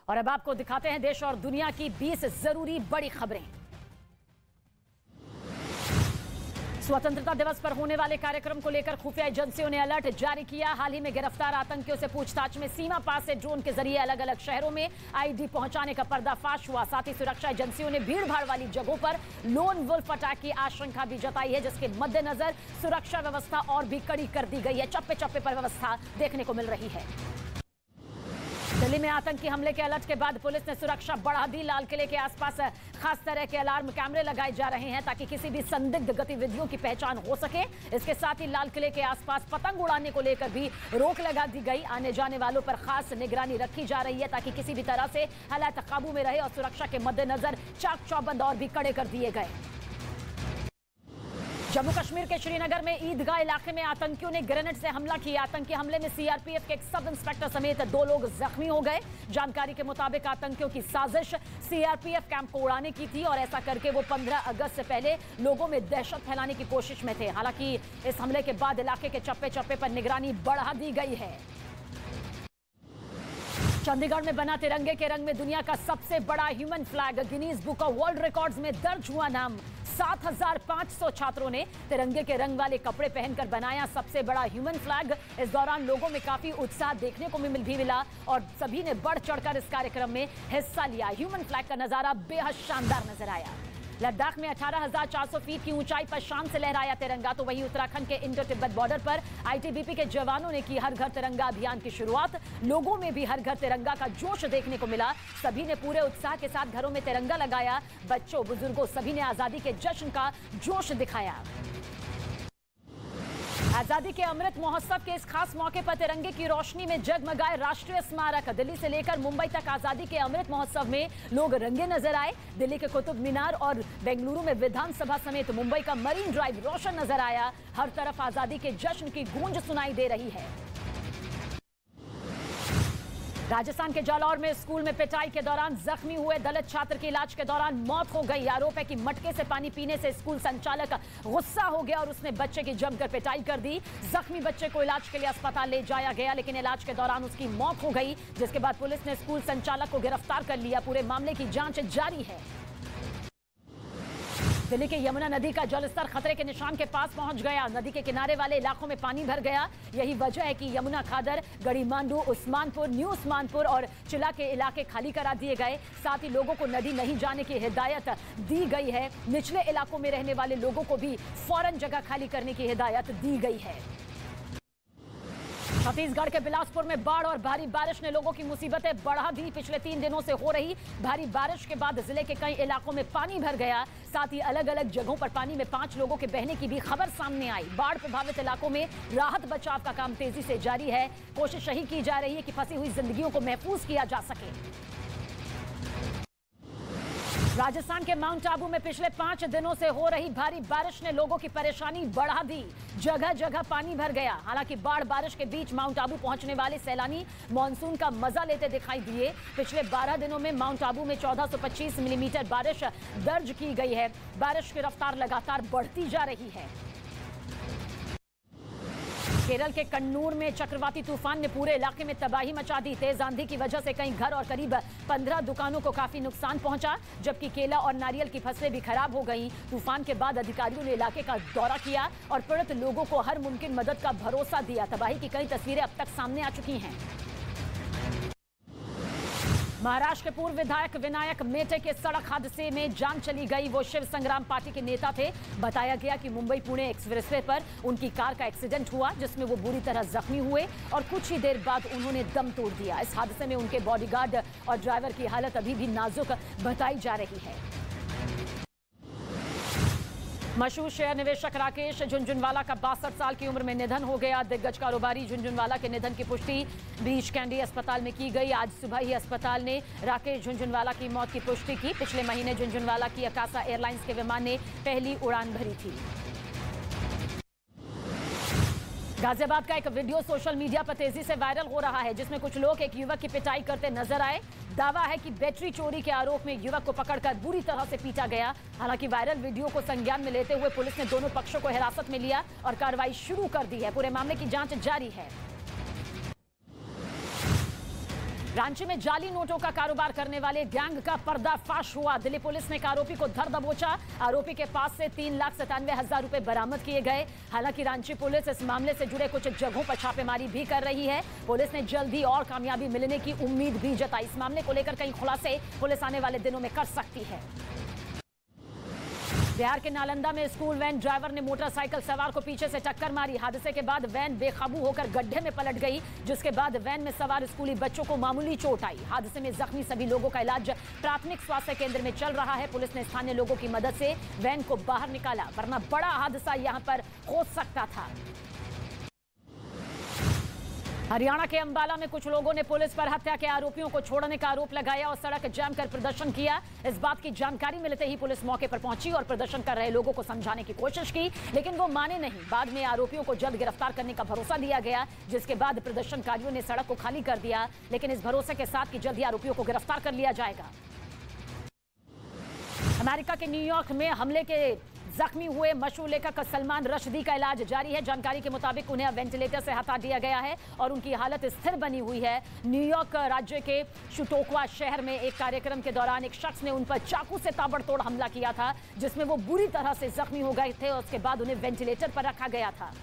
और अब आपको दिखाते हैं देश और दुनिया की 20 जरूरी बड़ी खबरें। स्वतंत्रता दिवस पर होने वाले कार्यक्रम को लेकर खुफिया एजेंसियों ने अलर्ट जारी किया। हाल ही में गिरफ्तार आतंकियों से पूछताछ में सीमा पार से ड्रोन के जरिए अलग अलग शहरों में आईडी पहुंचाने का पर्दाफाश हुआ। साथ ही सुरक्षा एजेंसियों ने भीड़ भाड़ वाली जगहों पर लोन वुल्फ अटैक की आशंका भी जताई है, जिसके मद्देनजर सुरक्षा व्यवस्था और भी कड़ी कर दी गई है। चप्पे चप्पे पर व्यवस्था देखने को मिल रही है। दिल्ली में आतंकी हमले के अलर्ट के बाद पुलिस ने सुरक्षा बढ़ा दी। लाल किले के आसपास खास तरह के अलार्म कैमरे लगाए जा रहे हैं ताकि किसी भी संदिग्ध गतिविधियों की पहचान हो सके। इसके साथ ही लाल किले के आसपास पतंग उड़ाने को लेकर भी रोक लगा दी गई। आने जाने वालों पर खास निगरानी रखी जा रही है ताकि किसी भी तरह से हालात काबू में रहे और सुरक्षा के मद्देनजर चाक चौबंद और भी कड़े कर दिए गए। जम्मू कश्मीर के श्रीनगर में ईदगाह इलाके में आतंकियों ने ग्रेनेड से हमला किया। आतंकी हमले में सीआरपीएफ के एक सब इंस्पेक्टर समेत 2 लोग जख्मी हो गए। जानकारी के मुताबिक आतंकियों की साजिश सीआरपीएफ कैंप को उड़ाने की थी और ऐसा करके वो 15 अगस्त से पहले लोगों में दहशत फैलाने की कोशिश में थे। हालांकि इस हमले के बाद इलाके के चप्पे चप्पे पर निगरानी बढ़ा दी गई है। चंडीगढ़ में बना तिरंगे के रंग में दुनिया का सबसे बड़ा human flag Guinness book of world records में दर्ज हुआ नाम। 7500 छात्रों ने तिरंगे के रंग वाले कपड़े पहनकर बनाया सबसे बड़ा ह्यूमन फ्लैग। इस दौरान लोगों में काफी उत्साह देखने को भी मिला और सभी ने बढ़ चढ़कर इस कार्यक्रम में हिस्सा लिया। ह्यूमन फ्लैग का नजारा बेहद शानदार नजर आया। लद्दाख में 18,400 फीट की ऊंचाई पर शान से लहराया तिरंगा। तो वहीं उत्तराखंड के इंडो तिब्बत बॉर्डर पर आईटीबीपी के जवानों ने की हर घर तिरंगा अभियान की शुरुआत। लोगों में भी हर घर तिरंगा का जोश देखने को मिला। सभी ने पूरे उत्साह के साथ घरों में तिरंगा लगाया। बच्चों बुजुर्गों सभी ने आजादी के जश्न का जोश दिखाया। आजादी के अमृत महोत्सव के इस खास मौके पर तिरंगे की रोशनी में जगमगाए राष्ट्रीय स्मारक। दिल्ली से लेकर मुंबई तक आजादी के अमृत महोत्सव में लोग रंगे नजर आए। दिल्ली के कुतुब मीनार और बेंगलुरु में विधानसभा समेत मुंबई का मरीन ड्राइव रोशन नजर आया। हर तरफ आजादी के जश्न की गूंज सुनाई दे रही है। राजस्थान के जालौर में स्कूल में पिटाई के दौरान जख्मी हुए दलित छात्र की इलाज के दौरान मौत हो गई। आरोप है कि मटके से पानी पीने से स्कूल संचालक गुस्सा हो गया और उसने बच्चे की जमकर पिटाई कर दी। जख्मी बच्चे को इलाज के लिए अस्पताल ले जाया गया, लेकिन इलाज के दौरान उसकी मौत हो गई, जिसके बाद पुलिस ने स्कूल संचालक को गिरफ्तार कर लिया। पूरे मामले की जांच जारी है। दिल्ली के यमुना नदी का जलस्तर खतरे के निशान के पास पहुंच गया। नदी के किनारे वाले इलाकों में पानी भर गया। यही वजह है कि यमुना खादर, गढ़ी मांडू, उस्मानपुर, न्यू उस्मानपुर और चिला के इलाके खाली करा दिए गए। साथ ही लोगों को नदी नहीं जाने की हिदायत दी गई है। निचले इलाकों में रहने वाले लोगों को भी फौरन जगह खाली करने की हिदायत दी गई है। छत्तीसगढ़ के बिलासपुर में बाढ़ और भारी बारिश ने लोगों की मुसीबतें बढ़ा दी। पिछले 3 दिनों से हो रही भारी बारिश के बाद जिले के कई इलाकों में पानी भर गया। साथ ही अलग अलग जगहों पर पानी में 5 लोगों के बहने की भी खबर सामने आई। बाढ़ प्रभावित इलाकों में राहत बचाव का काम तेजी से जारी है। कोशिश यही की जा रही है कि फंसी हुई जिंदगियों को महफूज किया जा सके। राजस्थान के माउंट आबू में पिछले 5 दिनों से हो रही भारी बारिश ने लोगों की परेशानी बढ़ा दी। जगह जगह पानी भर गया। हालांकि बाढ़ बारिश के बीच माउंट आबू पहुंचने वाले सैलानी मानसून का मजा लेते दिखाई दिए। पिछले 12 दिनों में माउंट आबू में 1425 मिलीमीटर बारिश दर्ज की गई है। बारिश की रफ्तार लगातार बढ़ती जा रही है। केरल के कन्नूर में चक्रवाती तूफान ने पूरे इलाके में तबाही मचा दी। तेज आंधी की वजह से कई घर और करीब 15 दुकानों को काफी नुकसान पहुंचा, जबकि केला और नारियल की फसलें भी खराब हो गईं। तूफान के बाद अधिकारियों ने इलाके का दौरा किया और पीड़ित लोगों को हर मुमकिन मदद का भरोसा दिया। तबाही की कई तस्वीरें अब तक सामने आ चुकी हैं। महाराष्ट्र के पूर्व विधायक विनायक मेटे के सड़क हादसे में जान चली गई। वो शिव संग्राम पार्टी के नेता थे। बताया गया कि मुंबई पुणे एक्सप्रेसवे पर उनकी कार का एक्सीडेंट हुआ, जिसमें वो बुरी तरह जख्मी हुए और कुछ ही देर बाद उन्होंने दम तोड़ दिया। इस हादसे में उनके बॉडीगार्ड और ड्राइवर की हालत अभी भी नाजुक बताई जा रही है। मशहूर शेयर निवेशक राकेश झुनझुनवाला का 62 साल की उम्र में निधन हो गया। दिग्गज कारोबारी झुनझुनवाला के निधन की पुष्टि बीच कैंडी अस्पताल में की गई। आज सुबह ही अस्पताल ने राकेश झुनझुनवाला की मौत की पुष्टि की। पिछले महीने झुनझुनवाला की अकासा एयरलाइंस के विमान ने पहली उड़ान भरी थी। गाजियाबाद का एक वीडियो सोशल मीडिया पर तेजी से वायरल हो रहा है, जिसमें कुछ लोग एक युवक की पिटाई करते नजर आए। दावा है कि बैटरी चोरी के आरोप में युवक को पकड़कर बुरी तरह से पीटा गया। हालांकि वायरल वीडियो को संज्ञान में लेते हुए पुलिस ने दोनों पक्षों को हिरासत में लिया और कार्रवाई शुरू कर दी है। पूरे मामले की जांच जारी है। रांची में जाली नोटों का कारोबार करने वाले गैंग का पर्दाफाश हुआ। दिल्ली पुलिस ने एक आरोपी को धर दबोचा। आरोपी के पास से 3,97,000 रुपए बरामद किए गए। हालांकि रांची पुलिस इस मामले से जुड़े कुछ जगहों पर छापेमारी भी कर रही है। पुलिस ने जल्दी और कामयाबी मिलने की उम्मीद भी जताई। इस मामले को लेकर कई खुलासे पुलिस आने वाले दिनों में कर सकती है। बिहार के नालंदा में स्कूल वैन ड्राइवर ने मोटरसाइकिल सवार को पीछे से टक्कर मारी। हादसे के बाद वैन बेकाबू होकर गड्ढे में पलट गई, जिसके बाद वैन में सवार स्कूली बच्चों को मामूली चोट आई। हादसे में जख्मी सभी लोगों का इलाज प्राथमिक स्वास्थ्य केंद्र में चल रहा है। पुलिस ने स्थानीय लोगों की मदद से वैन को बाहर निकाला, वरना बड़ा हादसा यहां पर हो सकता था। हरियाणा के अंबाला में कुछ लोगों ने पुलिस पर हत्या के आरोपियों को छोड़ने का आरोप लगाया और सड़क जाम कर प्रदर्शन किया। इस बात की जानकारी मिलते ही पुलिस मौके पर पहुंची और प्रदर्शन कर रहे लोगों को समझाने की कोशिश की, लेकिन वो माने नहीं। बाद में आरोपियों को जल्द गिरफ्तार करने का भरोसा दिया गया, जिसके बाद प्रदर्शनकारियों ने सड़क को खाली कर दिया, लेकिन इस भरोसे के साथ कि जल्द ही आरोपियों को गिरफ्तार कर लिया जाएगा। अमेरिका के न्यूयॉर्क में हमले के जख्मी हुए मशहूर लेखक सलमान रश्दी का इलाज जारी है। जानकारी के मुताबिक उन्हें वेंटिलेटर से हटा दिया गया है और उनकी हालत स्थिर बनी हुई है। न्यूयॉर्क राज्य के शुटोक्वा शहर में एक कार्यक्रम के दौरान एक शख्स ने उन पर चाकू से ताबड़तोड़ हमला किया था, जिसमें वो बुरी तरह से जख्मी हो गए थे और उसके बाद उन्हें वेंटिलेटर पर रखा गया था।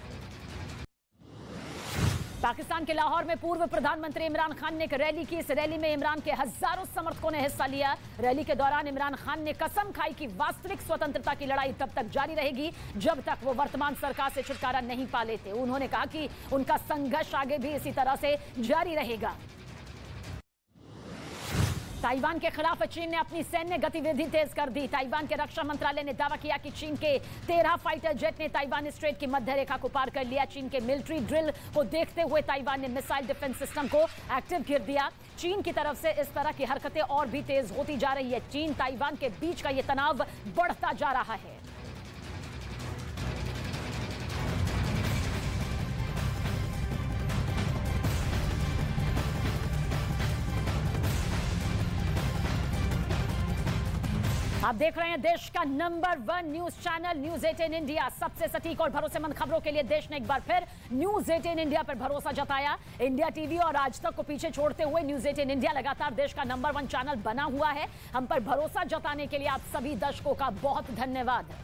पाकिस्तान के लाहौर में पूर्व प्रधानमंत्री इमरान खान ने एक रैली की। इस रैली में इमरान के हजारों समर्थकों ने हिस्सा लिया। रैली के दौरान इमरान खान ने कसम खाई कि वास्तविक स्वतंत्रता की लड़ाई तब तक जारी रहेगी जब तक वो वर्तमान सरकार से छुटकारा नहीं पा लेते। उन्होंने कहा कि उनका संघर्ष आगे भी इसी तरह से जारी रहेगा। ताइवान के खिलाफ चीन ने अपनी सैन्य गतिविधि तेज कर दी। ताइवान के रक्षा मंत्रालय ने दावा किया कि चीन के 13 फाइटर जेट ने ताइवान स्ट्रेट की मध्य रेखा को पार कर लिया। चीन के मिलिट्री ड्रिल को देखते हुए ताइवान ने मिसाइल डिफेंस सिस्टम को एक्टिव कर दिया। चीन की तरफ से इस तरह की हरकतें और भी तेज होती जा रही है। चीन ताइवान के बीच का यह तनाव बढ़ता जा रहा है। आप देख रहे हैं देश का number 1 news channel news 18 India. सबसे सटीक और भरोसेमंद खबरों के लिए देश ने एक बार फिर न्यूज 18 इंडिया पर भरोसा जताया। इंडिया टीवी और आज तक को पीछे छोड़ते हुए न्यूज 18 इंडिया लगातार देश का नंबर 1 चैनल बना हुआ है। हम पर भरोसा जताने के लिए आप सभी दर्शकों का बहुत धन्यवाद।